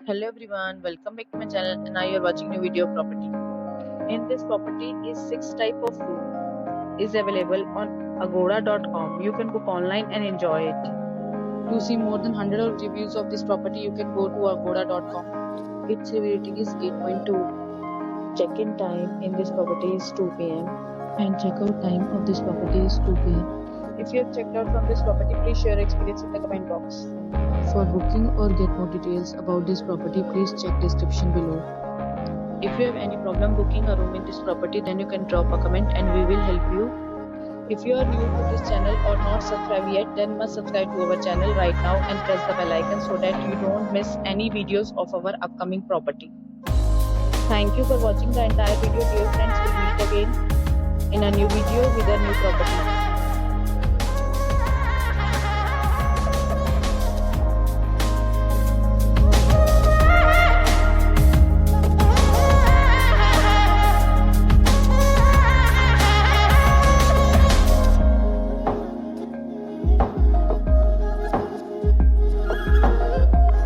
Hello everyone, welcome back to my channel and now you are watching new video of property. In this property is 6 type of room is available on agoda.com. You can book online and enjoy it. To see more than 100 of reviews of this property, you can go to agoda.com. Its review rating is 8.2. Check-in time in this property is 2 p.m. and check-out time of this property is 2 p.m. If you have checked out from this property, please share your experience in the comment box. For booking or get more details about this property, please check description below. If you have any problem booking a room in this property, then you can drop a comment and we will help you. If you are new to this channel or not subscribed yet, then must subscribe to our channel right now and press the bell icon so that you don't miss any videos of our upcoming property. Thank you for watching the entire video. Dear friends, we'll meet again in a new video with a new property.